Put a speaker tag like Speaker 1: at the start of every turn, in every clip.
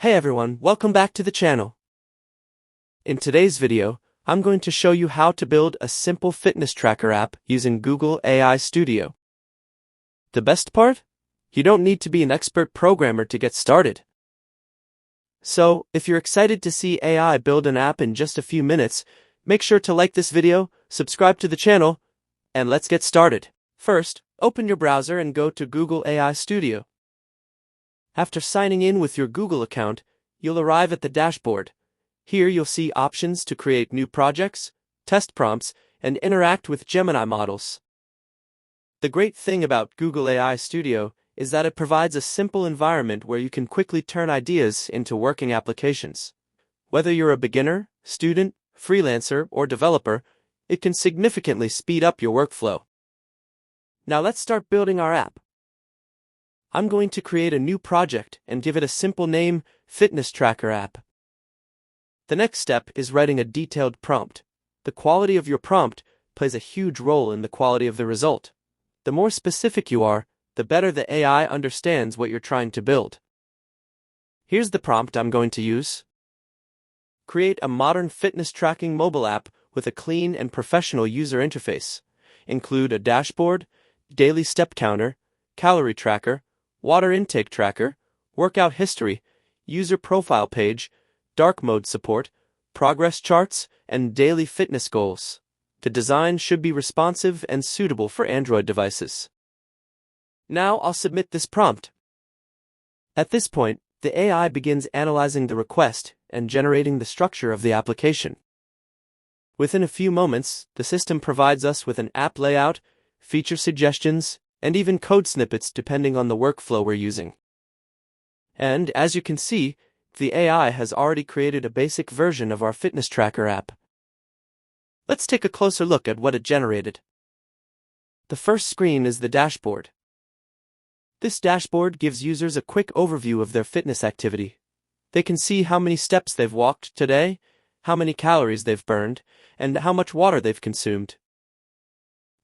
Speaker 1: Hey everyone, welcome back to the channel. In today's video, I'm going to show you how to build a simple fitness tracker app using Google AI Studio. The best part? You don't need to be an expert programmer to get started. So, if you're excited to see AI build an app in just a few minutes, make sure to like this video, subscribe to the channel, and let's get started. First, open your browser and go to Google AI Studio. After signing in with your Google account, you'll arrive at the dashboard. Here you'll see options to create new projects, test prompts, and interact with Gemini models. The great thing about Google AI Studio is that it provides a simple environment where you can quickly turn ideas into working applications. Whether you're a beginner, student, freelancer, or developer, it can significantly speed up your workflow. Now let's start building our app. I'm going to create a new project and give it a simple name, Fitness Tracker App. The next step is writing a detailed prompt. The quality of your prompt plays a huge role in the quality of the result. The more specific you are, the better the AI understands what you're trying to build. Here's the prompt I'm going to use. Create a modern fitness tracking mobile app with a clean and professional user interface. Include a dashboard, daily step counter, calorie tracker, water intake tracker, workout history, user profile page, dark mode support, progress charts, and daily fitness goals. The design should be responsive and suitable for Android devices. Now I'll submit this prompt. At this point, the AI begins analyzing the request and generating the structure of the application. Within a few moments, the system provides us with an app layout, feature suggestions, and even code snippets depending on the workflow we're using. And as you can see, the AI has already created a basic version of our fitness tracker app. Let's take a closer look at what it generated. The first screen is the dashboard. This dashboard gives users a quick overview of their fitness activity. They can see how many steps they've walked today, how many calories they've burned, and how much water they've consumed.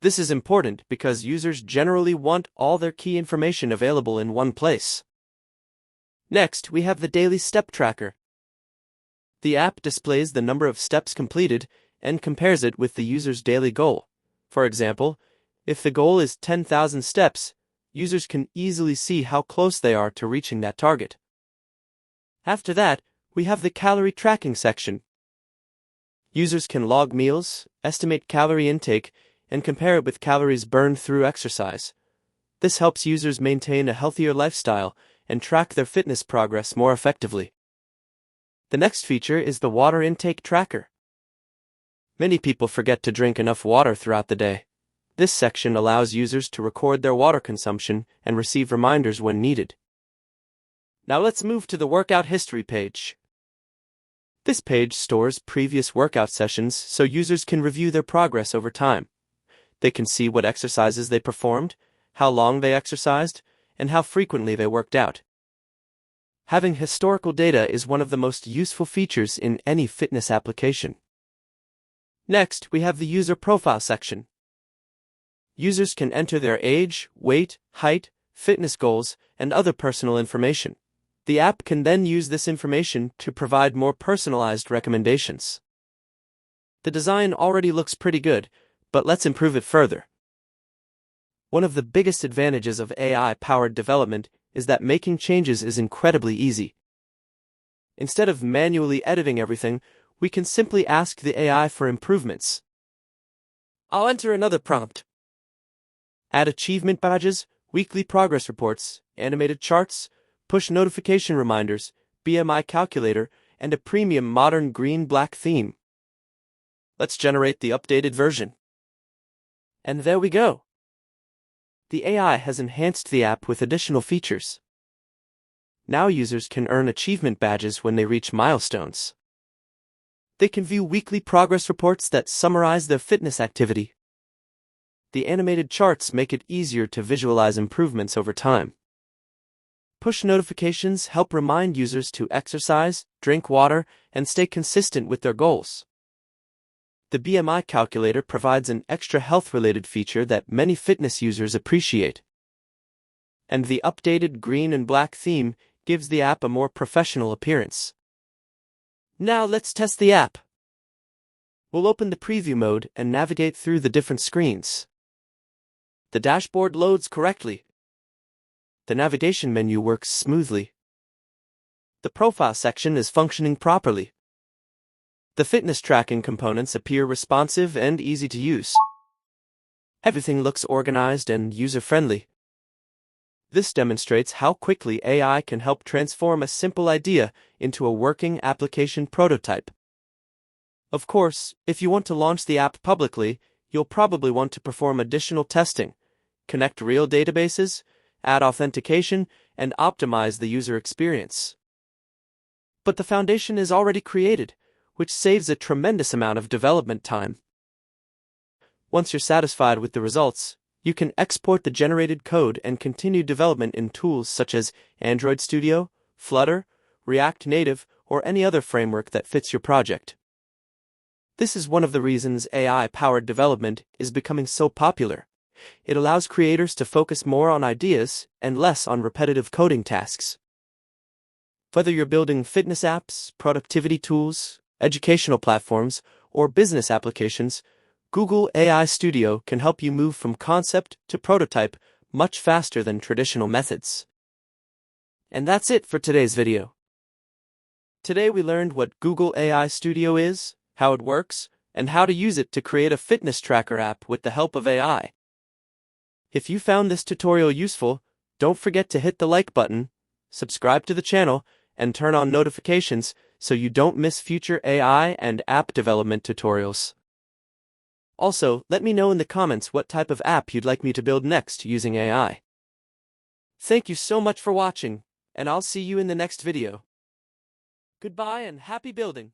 Speaker 1: This is important because users generally want all their key information available in one place. Next, we have the daily step tracker. The app displays the number of steps completed and compares it with the user's daily goal. For example, if the goal is 10,000 steps, users can easily see how close they are to reaching that target. After that, we have the calorie tracking section. Users can log meals, estimate calorie intake, and compare it with calories burned through exercise. This helps users maintain a healthier lifestyle and track their fitness progress more effectively. The next feature is the water intake tracker. Many people forget to drink enough water throughout the day. This section allows users to record their water consumption and receive reminders when needed. Now let's move to the workout history page. This page stores previous workout sessions so users can review their progress over time. They can see what exercises they performed, how long they exercised, and how frequently they worked out. Having historical data is one of the most useful features in any fitness application. Next, we have the user profile section. Users can enter their age, weight, height, fitness goals, and other personal information. The app can then use this information to provide more personalized recommendations. The design already looks pretty good, but let's improve it further. One of the biggest advantages of AI-powered development is that making changes is incredibly easy. Instead of manually editing everything, we can simply ask the AI for improvements. I'll enter another prompt. Add achievement badges, weekly progress reports, animated charts, push notification reminders, BMI calculator, and a premium modern green-black theme. Let's generate the updated version. And there we go. The AI has enhanced the app with additional features. Now users can earn achievement badges when they reach milestones. They can view weekly progress reports that summarize their fitness activity. The animated charts make it easier to visualize improvements over time. Push notifications help remind users to exercise, drink water, and stay consistent with their goals. The BMI calculator provides an extra health-related feature that many fitness users appreciate. And the updated green and black theme gives the app a more professional appearance. Now let's test the app. We'll open the preview mode and navigate through the different screens. The dashboard loads correctly. The navigation menu works smoothly. The profile section is functioning properly. The fitness tracking components appear responsive and easy to use. Everything looks organized and user-friendly. This demonstrates how quickly AI can help transform a simple idea into a working application prototype. Of course, if you want to launch the app publicly, you'll probably want to perform additional testing, connect real databases, add authentication, and optimize the user experience. But the foundation is already created, which saves a tremendous amount of development time. Once you're satisfied with the results, you can export the generated code and continue development in tools such as Android Studio, Flutter, React Native, or any other framework that fits your project. This is one of the reasons AI-powered development is becoming so popular. It allows creators to focus more on ideas and less on repetitive coding tasks. Whether you're building fitness apps, productivity tools, educational platforms, or business applications, Google AI Studio can help you move from concept to prototype much faster than traditional methods. And that's it for today's video. Today we learned what Google AI Studio is, how it works, and how to use it to create a fitness tracker app with the help of AI. If you found this tutorial useful, don't forget to hit the like button, subscribe to the channel, and turn on notifications so you don't miss future AI and app development tutorials. Also, let me know in the comments what type of app you'd like me to build next using AI. Thank you so much for watching, and I'll see you in the next video. Goodbye and happy building!